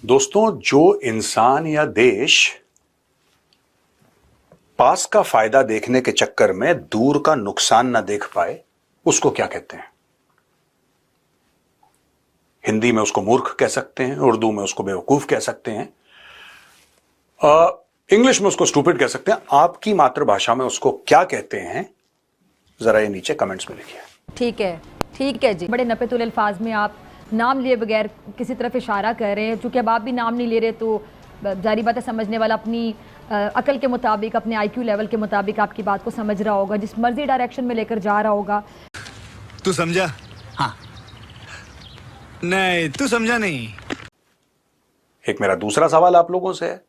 दोस्तों, जो इंसान या देश पास का फायदा देखने के चक्कर में दूर का नुकसान ना देख पाए, उसको क्या कहते हैं? हिंदी में उसको मूर्ख कह सकते हैं, उर्दू में उसको बेवकूफ कह सकते हैं, इंग्लिश में उसको स्टूपिड कह सकते हैं। आपकी मातृभाषा में उसको क्या कहते हैं, जरा ये नीचे कमेंट्स में लिखिए। ठीक है जी। बड़े नपे तुले अल्फाज में आप नाम लिए बगैर किसी तरफ इशारा कर रहे हैं। चूंकि अब आप भी नाम नहीं ले रहे तो जारी बात है, समझने वाला अपनी अकल के मुताबिक, अपने आईक्यू लेवल के मुताबिक आपकी बात को समझ रहा होगा, जिस मर्जी डायरेक्शन में लेकर जा रहा होगा। तू समझा? हाँ। नहीं, तू समझा नहीं। एक मेरा दूसरा सवाल आप लोगों से है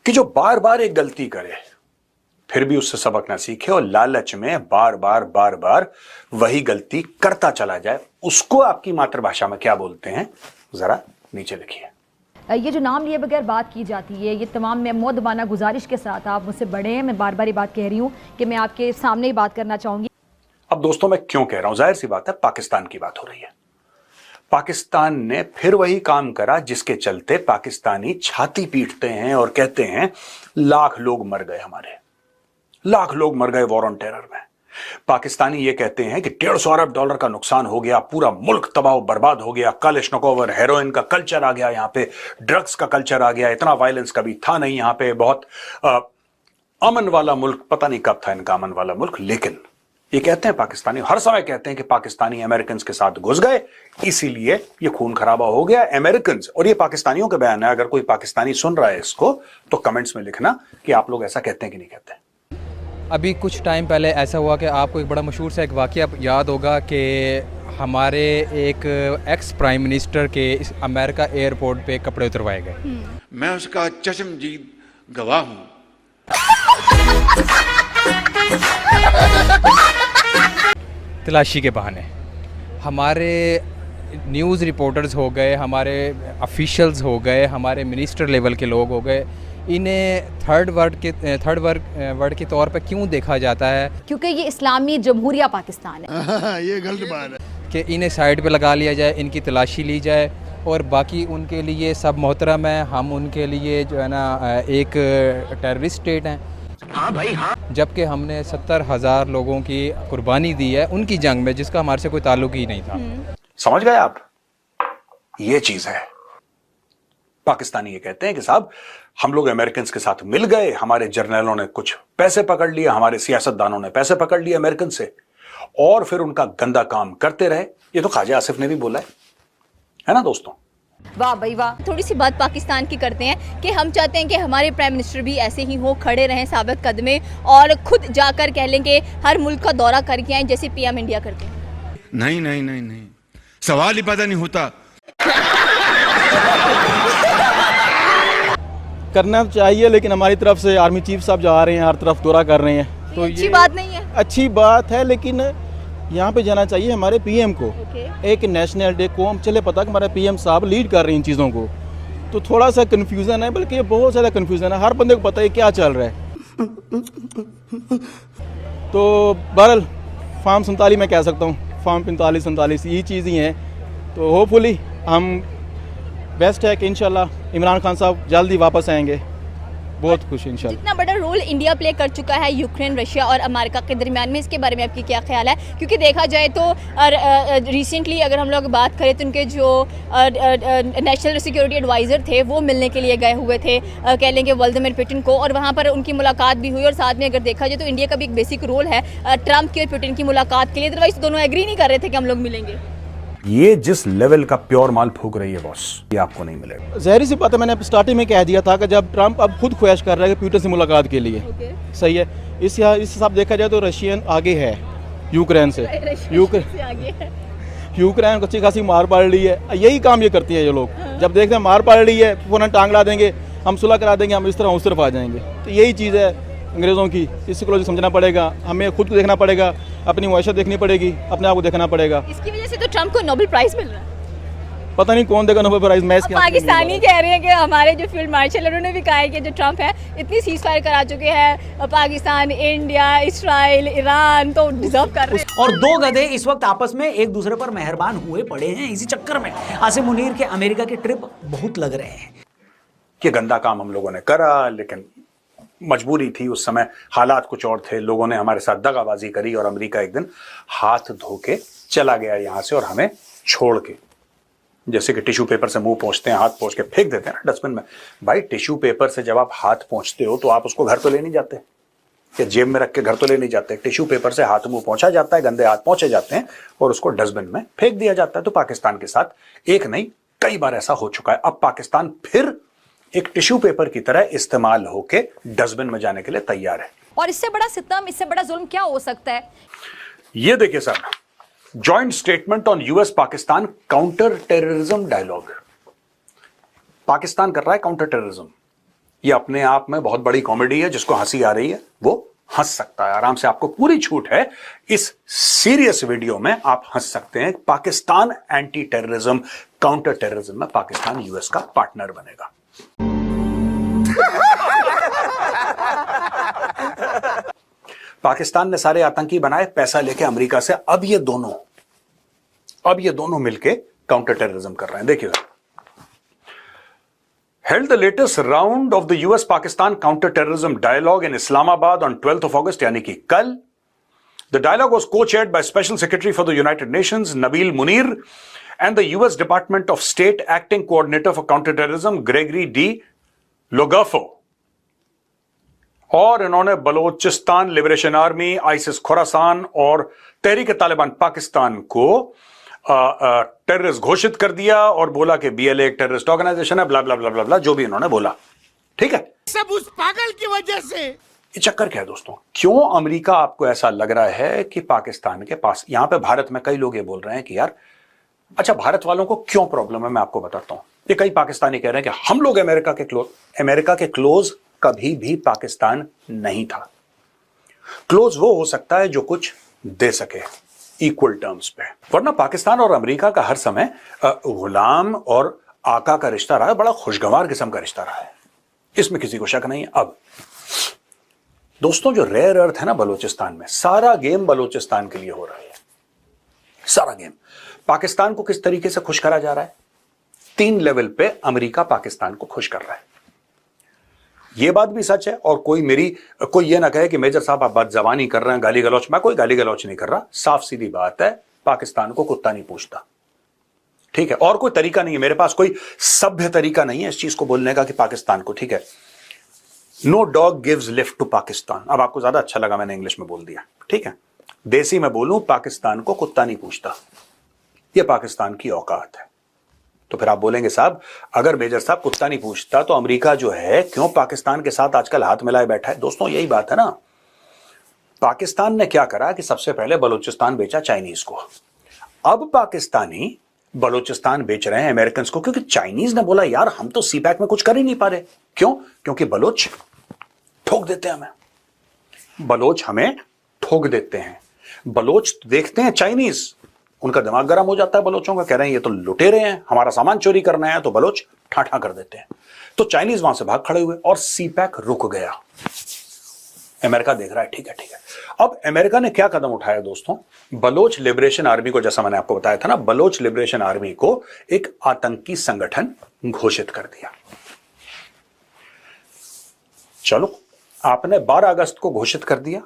कि जो बार बार एक गलती करे फिर भी उससे सबक ना सीखे और लालच में बार बार वही गलती करता चला जाए, उसको आपकी मातृभाषा में क्या बोलते हैं, जरा नीचे लिखिए। ये जो नाम लिए बगैर बात की जाती है, ये तमाम मैं मुअद्दबाना गुजारिश के साथ, आप मुझसे बड़े हैं, मैं बार बार ये बात कह रही हूँ कि मैं आपके सामने ही बात करना चाहूंगी। अब दोस्तों, मैं क्यों कह रहा हूं, जाहिर सी बात है, पाकिस्तान की बात हो रही है। पाकिस्तान ने फिर वही काम करा जिसके चलते पाकिस्तानी छाती पीटते हैं और कहते हैं लाख लोग मर गए, हमारे लाख लोग मर गए वॉर ऑन टेरर में। पाकिस्तानी ये कहते हैं कि 150 अरब डॉलर का नुकसान हो गया, पूरा मुल्क तबाह बर्बाद हो गया, कलिशनिकोव और हेरोइन का कल्चर आ गया, यहां पे ड्रग्स का कल्चर आ गया, इतना वायलेंस कभी था नहीं यहां पे, बहुत अमन वाला मुल्क, पता नहीं कब था इनका अमन वाला मुल्क। लेकिन ये कहते हैं पाकिस्तानी, हर समय कहते हैं कि पाकिस्तानी अमेरिकन के साथ घुस गए, इसीलिए ये खून खराबा हो गया अमेरिकन। और ये पाकिस्तानियों के बयान है, अगर कोई पाकिस्तानी सुन रहा है इसको तो कमेंट्स में लिखना कि आप लोग ऐसा कहते हैं कि नहीं कहते। अभी कुछ टाइम पहले ऐसा हुआ कि आपको एक बड़ा मशहूर सा एक वाक़या याद होगा कि हमारे एक एक्स प्राइम मिनिस्टर के इस अमेरिका एयरपोर्ट पे कपड़े उतरवाए गए। मैं उसका चश्मदीद गवाह हूँ। तलाशी के बहाने हमारे न्यूज़ रिपोर्टर्स हो गए, हमारे ऑफिशियल्स हो गए, हमारे मिनिस्टर लेवल के लोग हो गए, इन्हें थर्ड वर्ल्ड के तौर पर क्यों देखा जाता है? क्योंकि ये इस्लामी जमहूरिया पाकिस्तान है। ये गलत बात है कि इन्हें साइड पे लगा लिया जाए, इनकी तलाशी ली जाए और बाकी उनके लिए सब मोहतरम है, हम उनके लिए जो है ना एक टेररिस्ट स्टेट हैं। हाँ भाई हाँ। जबकि हमने 70,000 लोगों की कुर्बानी दी है उनकी जंग में, जिसका हमारे से कोई ताल्लुक ही नहीं था। समझ गए आप? ये चीज है। पाकिस्तानी ये कहते हैं कि साहब हम लोग अमेरिकन के साथ मिल गए, हमारे जर्नलों ने कुछ पैसे पकड़ लिए, हमारे सियासतदानों ने पैसे पकड़ लिए अमेरिकन से, और फिर उनका गंदा काम करते रहे। ये तो ख्वाजा आसिफ ने भी बोला है ना दोस्तों? वाह भाई वाह। थोड़ी सी बात पाकिस्तान की करते हैं कि हम चाहते हैं कि हमारे प्राइम मिनिस्टर भी ऐसे ही हो, खड़े रहें साबित कदमे और खुद जाकर कह लें कि हर मुल्क का दौरा करके आए जैसे पीएम इंडिया करते हैं। नहीं नहीं नहीं नहीं, सवाल ही पैदा नहीं होता। करना चाहिए, लेकिन हमारी तरफ से आर्मी चीफ साहब जा रहे हैं, हर तरफ दौरा कर रहे हैं, तो अच्छी बात नहीं है। अच्छी बात है, लेकिन यहाँ पे जाना चाहिए हमारे पीएम को। एक नेशनल डे को हम चले पता कि हमारे पीएम साहब लीड कर रहे हैं इन चीज़ों को, तो थोड़ा सा कन्फ्यूज़न है, बल्कि बहुत ज़्यादा कन्फ्यूज़न है, हर बंदे को पता है क्या चल रहा है। तो बहरहाल फार्म 47 मैं कह सकता हूँ, फार्म 45-47 ये चीज़ ही हैं। तो होपफुली हम बेस्ट है कि इंशाल्लाह इमरान खान साहब जल्दी वापस आएंगे, बहुत खुश इंशाल्लाह। इतना बड़ा रोल इंडिया प्ले कर चुका है यूक्रेन, रशिया और अमेरिका के दरमियान में, इसके बारे में आपकी क्या ख्याल है? क्योंकि देखा जाए तो रिसेंटली अगर हम लोग बात करें तो उनके जो नेशनल सिक्योरिटी एडवाइज़र थे वो मिलने के लिए गए हुए थे, कह लेंगे व्लादिमीर पुतिन को, और वहाँ पर उनकी मुलाकात भी हुई। और साथ में अगर देखा जाए तो इंडिया का भी एक बेसिक रोल है ट्रंप की और पुतिन की मुलाकात के लिए, अदरवाइज दोनों एग्री नहीं कर रहे थे कि हम लोग मिलेंगे। ये जिस लेवल का प्योर माल फूक रही है बॉस, ये आपको नहीं मिलेगा। ज़ाहिर सी बात है, मैंने स्टार्टिंग में कह दिया था कि जब ट्रंप अब खुद ख्वाहिश कर रहा है कि पुतिन से मुलाकात के लिए, सही है, इस हिसाब देखा जाए तो रशियन आगे है यूक्रेन से। यूक्रेन को अच्छी खासी मार पड़ रही है, यही काम ये करती है ये लोग। जब देखते हैं मार पड़ रही है फौरन टांग ला देंगे, हम सुलह करा देंगे, हम इस तरफ उस तरफ आ जाएंगे। तो यही चीज़ है अंग्रेज़ों की, इसको समझना पड़ेगा, हमें खुद को देखना पड़ेगा, अपनी मुआशरत देखनी पड़ेगी, अपने आप को देखना पड़ेगा। इसकी वजह से तो ट्रंप को नोबेल प्राइज़ मिल रहा है। पता नहीं कौन देगा नोबेल प्राइज, मैच पाकिस्तानी कह रहे हैं कि हमारे जो फील्ड मार्शल उन्होंने भी कहा है कि जो ट्रंप है इतनी सीज फायर करा चुके हैं पाकिस्तान, इंडिया, इसराइल, ईरान, तो डिजर्व कर रहे हैं। और दो गधे इस वक्त आपस में एक दूसरे पर मेहरबान हुए पड़े हैं। इसी चक्कर में आसिम मुनीर के अमेरिका के ट्रिप बहुत लग रहे हैं। कि गंदा काम हम लोगों ने करा, लेकिन मजबूरी थी, उस समय हालात कुछ और थे, लोगों ने हमारे साथ दगाबाजी करी और अमेरिका एक दिन हाथ धो के चला गया यहां से और हमें छोड़ के। जैसे कि टिश्यू पेपर से मुंह पोंछते हैं, हाथ पोंछ के फेंक देते हैं ना डस्टबिन में। भाई टिश्यू पेपर से जब आप हाथ पोंछते हो तो आप उसको घर तो ले नहीं जाते, या जेब में रख के घर तो ले नहीं जाते। टिश्यू पेपर से हाथ मुंह पोंछा जाता है, गंदे हाथ पोंछे जाते हैं और उसको डस्टबिन में फेंक दिया जाता है। तो पाकिस्तान के साथ एक नहीं कई बार ऐसा हो चुका है। अब पाकिस्तान फिर एक टिश्यू पेपर की तरह इस्तेमाल होके डस्टबिन में जाने के लिए तैयार है। और इससे बड़ा सितम, इससे बड़ा जुल्म क्या हो सकता है? ये देखिए sir, joint statement on US Pakistan counter terrorism dialogue. Pakistan कर रहा है काउंटर टेररिज्म। ये अपने आप में बहुत बड़ी कॉमेडी है। जिसको हंसी आ रही है वो हंस सकता है आराम से। आपको पूरी छूट है, इस सीरियस वीडियो में आप हंस सकते हैं। Pakistan anti terrorism, counter terrorism में पाकिस्तान यूएस का पार्टनर बनेगा। पाकिस्तान ने सारे आतंकी बनाए पैसा लेके अमेरिका से। अब ये दोनों मिलके काउंटर टेररिज्म कर रहे हैं। देखिए, held the latest round of the US Pakistan counter-terrorism dialogue in Islamabad on 12th of August, यानी कि कल। The dialogue was co-chaired by Special Secretary for the United Nations Nabil Munir and the US Department of State Acting Coordinator for Counter-Terrorism Gregory D. Logafo। और इन्होंने Balochistan liberation army, ISIS Khorasan और तहरीक तालिबान पाकिस्तान को terrorist घोषित कर दिया और बोला कि बीएलए एक टेररिस्ट ऑर्गेनाइजेशन है, ब्ला ब्ला ब्ला ब्ला ब्ला, जो भी इन्होंने बोला। ठीक है, सब उस पागल की वजह से। ये चक्कर क्या है दोस्तों? क्यों अमेरिका आपको ऐसा लग रहा है कि पाकिस्तान के पास, यहां पे भारत में कई लोग ये बोल रहे हैं कि यार अच्छा, भारत वालों को क्यों प्रॉब्लम है, मैं आपको बताता हूं। ये कई पाकिस्तानी कह रहे हैं कि हम लोग अमेरिका के क्लोज कभी भी पाकिस्तान नहीं था। क्लोज वो हो सकता है जो कुछ दे सके इक्वल टर्म्स पे, वरना पाकिस्तान और अमेरिका का हर समय गुलाम और आका का रिश्ता रहा है। बड़ा खुशगवार किस्म का रिश्ता रहा है, इसमें किसी को शक नहीं है। अब दोस्तों, जो रेयर अर्थ है ना बलूचिस्तान में, सारा गेम बलूचिस्तान के लिए हो रहा है। सारा गेम पाकिस्तान को किस तरीके से खुश करा जा रहा है? 3 लेवल पे अमेरिका पाकिस्तान को खुश कर रहा है। यह बात भी सच है, और कोई ये ना कहे कि मेजर साहब आप बात जबानी कर रहे हैं, गाली गलौच। मैं कोई गाली गलौच नहीं कर रहा, साफ सीधी बात है, पाकिस्तान को कुत्ता नहीं पूछता। ठीक है, और कोई तरीका नहीं है मेरे पास, कोई सभ्य तरीका नहीं है इस चीज को बोलने का कि पाकिस्तान को, ठीक है, no dog gives lift to Pakistan. अब आपको ज्यादा अच्छा लगा मैंने इंग्लिश में बोल दिया, ठीक है। देसी में बोलूं, पाकिस्तान को कुत्ता नहीं पूछता, यह पाकिस्तान की औकात है। तो फिर आप बोलेंगे साहब, अगर मेजर साहब कुत्ता नहीं पूछता तो अमेरिका जो है क्यों पाकिस्तान के साथ आजकल हाथ मिलाए बैठा है? दोस्तों यही बात है ना। पाकिस्तान ने क्या करा कि सबसे पहले बलूचिस्तान बेचा चाइनीज को। अब पाकिस्तानी बलूचिस्तान बेच रहे हैं अमेरिकन को, क्योंकि चाइनीज ने बोला यार हम तो सीपैक में कुछ कर ही नहीं पा रहे। क्यों? क्योंकि बलोच ठोक देते हैं हमें, बलोच हमें ठोक देते हैं। बलोच देखते हैं चाइनीज, उनका दिमाग गर्म हो जाता है बलोचों का, कह रहे हैं ये तो लुटेरे हैं, हमारा सामान चोरी करना है, तो बलोच ठाठा कर देते हैं। तो चाइनीज वहां से भाग खड़े हुए और सीपैक रुक गया। अमेरिका देख रहा है, ठीक है ठीक है। अब अमेरिका ने क्या कदम उठाया दोस्तों? बलोच लिबरेशन आर्मी को, जैसा मैंने आपको बताया था ना, बलोच लिबरेशन आर्मी को एक आतंकी संगठन घोषित कर दिया। चलो, आपने 12 अगस्त को घोषित कर दिया।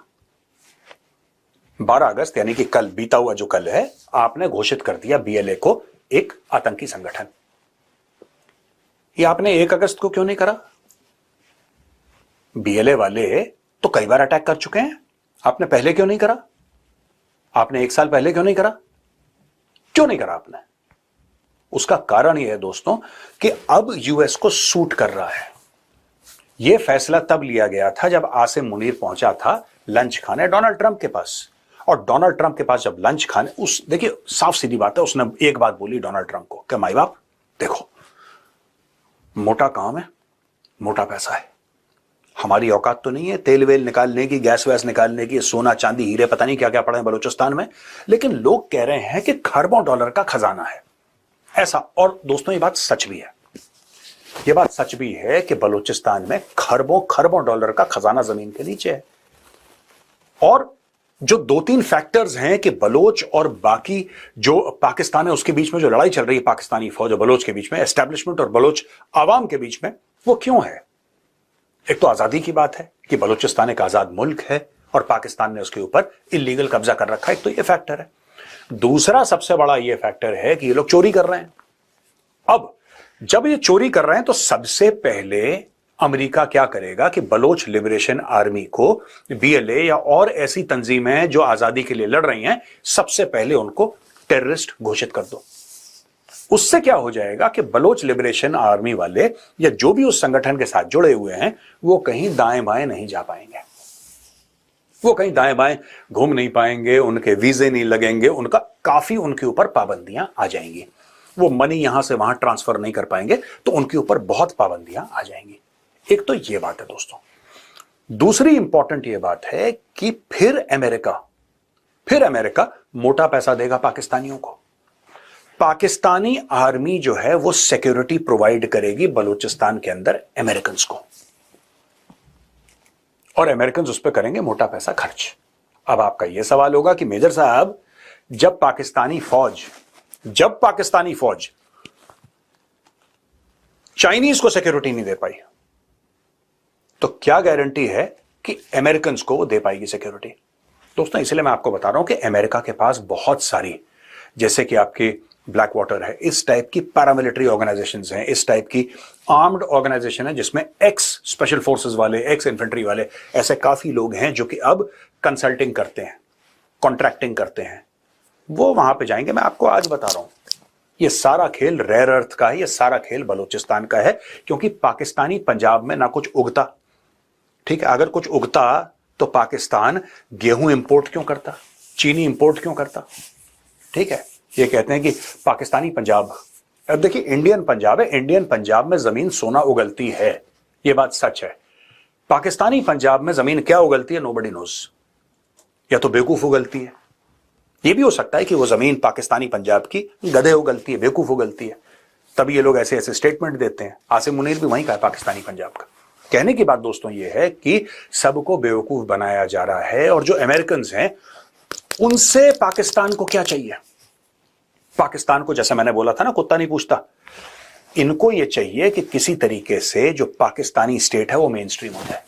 12 अगस्त यानी कि कल, बीता हुआ जो कल है, आपने घोषित कर दिया बीएलए को एक आतंकी संगठन। ये आपने 1 अगस्त को क्यों नहीं करा? बीएलए वाले तो कई बार अटैक कर चुके हैं, आपने पहले क्यों नहीं करा? आपने 1 साल पहले क्यों नहीं करा? क्यों नहीं करा आपने? उसका कारण यह है दोस्तों कि अब यूएस को सूट कर रहा है। यह फैसला तब लिया गया था जब आसिम मुनीर पहुंचा था लंच खाने डोनाल्ड ट्रंप के पास। और डोनाल्ड ट्रंप के पास जब लंच खाने, देखिए साफ सीधी बात है, उसने एक बात बोली डोनाल्ड ट्रंप को कि माई बाप देखो, मोटा काम है, मोटा पैसा है, हमारी औकात तो नहीं है तेल वेल निकालने की, गैस वैस निकालने की, सोना चांदी हीरे पता नहीं क्या क्या पड़े हैं बलूचिस्तान में, लेकिन लोग कह रहे हैं कि खरबों डॉलर का खजाना है। ऐसा। और दोस्तों ये बात सच भी है, ये बात सच भी है कि बलूचिस्तान में खरबों खरबों डॉलर का खजाना जमीन के नीचे है। और जो 2-3 फैक्टर्स हैं कि बलोच और बाकी जो पाकिस्तान है उसके बीच में जो लड़ाई चल रही है पाकिस्तानी फौज और बलोच के बीच में, एस्टेब्लिशमेंट और बलोच आवाम के बीच में, वो क्यों है? एक तो आजादी की बात है कि बलूचिस्तान एक आजाद मुल्क है और पाकिस्तान ने उसके ऊपर इलीगल कब्जा कर रखा है, एक तो ये फैक्टर है। दूसरा सबसे बड़ा ये फैक्टर है कि ये लोग चोरी कर रहे हैं। अब जब ये चोरी कर रहे हैं तो सबसे पहले अमेरिका क्या करेगा कि बलोच लिबरेशन आर्मी को, BLA या और ऐसी तंजीमें जो आजादी के लिए लड़ रही हैं, सबसे पहले उनको टेररिस्ट घोषित कर दो। उससे क्या हो जाएगा कि बलोच लिबरेशन आर्मी वाले या जो भी उस संगठन के साथ जुड़े हुए हैं वो कहीं दाएं बाएं नहीं जा पाएंगे, वो कहीं दाएं बाएं घूम नहीं पाएंगे, उनके वीजे नहीं लगेंगे, उनका काफी उनके ऊपर पाबंदियां आ जाएंगी, वो मनी यहां से वहां ट्रांसफर नहीं कर पाएंगे, तो उनके ऊपर बहुत पाबंदियां आ जाएंगी। एक तो ये बात है दोस्तों। दूसरी इंपॉर्टेंट ये बात है कि फिर अमेरिका मोटा पैसा देगा पाकिस्तानियों को। पाकिस्तानी आर्मी जो है वो सिक्योरिटी प्रोवाइड करेगी बलूचिस्तान के अंदर अमेरिकन को, और अमेरिकन उस पर करेंगे मोटा पैसा खर्च। अब आपका यह सवाल होगा कि मेजर साहब, जब पाकिस्तानी फौज चाइनीज को सिक्योरिटी नहीं दे पाई, तो क्या गारंटी है कि अमेरिकन को वो दे पाएगी सिक्योरिटी? दोस्तों इसलिए मैं आपको बता रहा हूं कि अमेरिका के पास बहुत सारी, जैसे कि आपकी ब्लैक वाटर है, इस टाइप की पैरामिलिट्री ऑर्गेनाइजेशंस हैं, इस टाइप की आर्म्ड ऑर्गेनाइजेशन है जिसमें एक्स स्पेशल फोर्सेस वाले, एक्स इन्फेंट्री वाले, ऐसे काफी लोग हैं जो कि अब कंसल्टिंग करते हैं, कॉन्ट्रैक्टिंग करते हैं, वो वहां पे जाएंगे। मैं आपको आज बता रहा हूं, ये सारा खेल रेयर अर्थ का है, ये सारा खेल बलूचिस्तान का है, क्योंकि पाकिस्तानी पंजाब में ना कुछ उगता, ठीक है? अगर कुछ उगता तो पाकिस्तान गेहूं इंपोर्ट क्यों करता, चीनी इंपोर्ट क्यों करता? ठीक है, ये कहते हैं कि पाकिस्तानी पंजाब, अब देखिए इंडियन पंजाब है, इंडियन पंजाब में जमीन सोना उगलती है, ये बात सच है। पाकिस्तानी पंजाब में जमीन क्या उगलती है, नोबडी नोज। या तो बेवकूफ उगलती है, ये भी हो सकता है कि वो जमीन पाकिस्तानी पंजाब की गधे उगलती है, बेवकूफ उगलती है, तभी ये लोग ऐसे ऐसे स्टेटमेंट देते हैं। आसिम मुनीर भी वहीं का है, पाकिस्तानी पंजाब का। कहने की बात दोस्तों ये है कि सबको बेवकूफ बनाया जा रहा है, और जो अमेरिकन हैं उनसे पाकिस्तान को क्या चाहिए? पाकिस्तान को, जैसे मैंने बोला था ना, कुत्ता नहीं पूछता, इनको ये चाहिए कि किसी तरीके से जो पाकिस्तानी स्टेट है वो मेन स्ट्रीम हो जाए।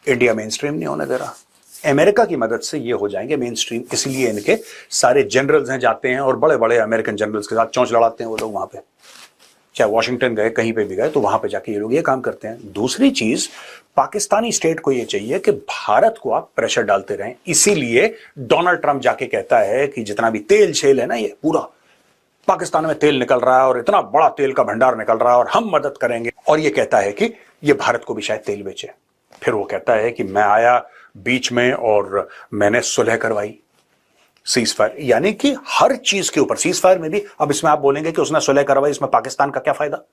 इंडिया मेन स्ट्रीम नहीं होने दे रहा, अमेरिका की मदद से ये हो जाएंगे मेन स्ट्रीम। इसलिए इनके सारे जनरल्स हैं जाते हैं और बड़े बड़े अमेरिकन जनरल्स के साथ चौंच लड़ाते हैं वो लोग वहां पे, चाहे वॉशिंगटन गए, कहीं पे भी गए, तो वहां पे जाके ये लोग ये काम करते हैं। दूसरी चीज, पाकिस्तानी स्टेट को ये चाहिए कि भारत को आप प्रेशर डालते रहें। इसीलिए डोनाल्ड ट्रंप जाके कहता है कि जितना भी तेल शेल है ना, ये पूरा पाकिस्तान में तेल निकल रहा है और इतना बड़ा तेल का भंडार निकल रहा है और हम मदद करेंगे, और ये कहता है कि ये भारत को भी शायद तेल बेचे। फिर वो कहता है कि मैं आया बीच में और मैंने सुलह करवाई, सीज फायर, यानी कि हर चीज के ऊपर सीज फायर में भी। अब इसमें आप बोलेंगे कि उसने सुलह करवाई, इसमें पाकिस्तान का क्या फायदा?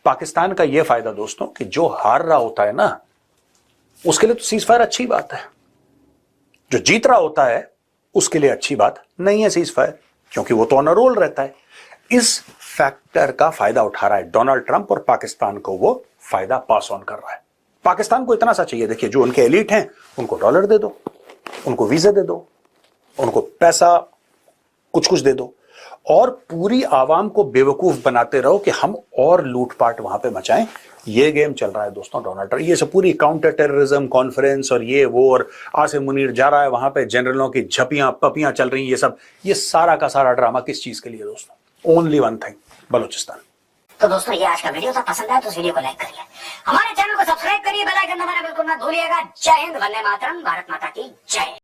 पाकिस्तान का यह फायदा दोस्तों कि जो हार रहा होता है ना, उसके लिए तो सीज फायर अच्छी बात है, जो जीत रहा होता है उसके लिए अच्छी बात नहीं है सीज फायर, क्योंकि वो तो ऑन अ रोल रहता है। इस फैक्टर का फायदा उठा रहा है डोनाल्ड ट्रंप, और पाकिस्तान को वो फायदा पास ऑन कर रहा है। पाकिस्तान को इतना सा चाहिए, देखिए जो उनके एलिट हैं उनको डॉलर दे दो, उनको वीजा दे दो, उनको पैसा कुछ कुछ दे दो, और पूरी आवाम को बेवकूफ बनाते रहो कि हम और लूटपाट वहां पे मचाएं। ये गेम चल रहा है दोस्तों डोनाल्ड ट्रंप, ये सब पूरी काउंटर टेररिज्म कॉन्फ्रेंस और ये वो, और आसिम मुनीर जा रहा है वहां पे, जनरलों की झपियां पपियां चल रही, ये सब, ये सारा का सारा ड्रामा किस चीज के लिए दोस्तों? Only one thing, Balochistan. तो दोस्तों ये आज का वीडियो था, पसंद आया तो इस वीडियो को लाइक करिए, हमारे चैनल को सब्सक्राइब करिए, बेल आइकन दबाना बिल्कुल मत भूलिएगा। जय हिंद, वंदे मातरम, भारत माता की जय।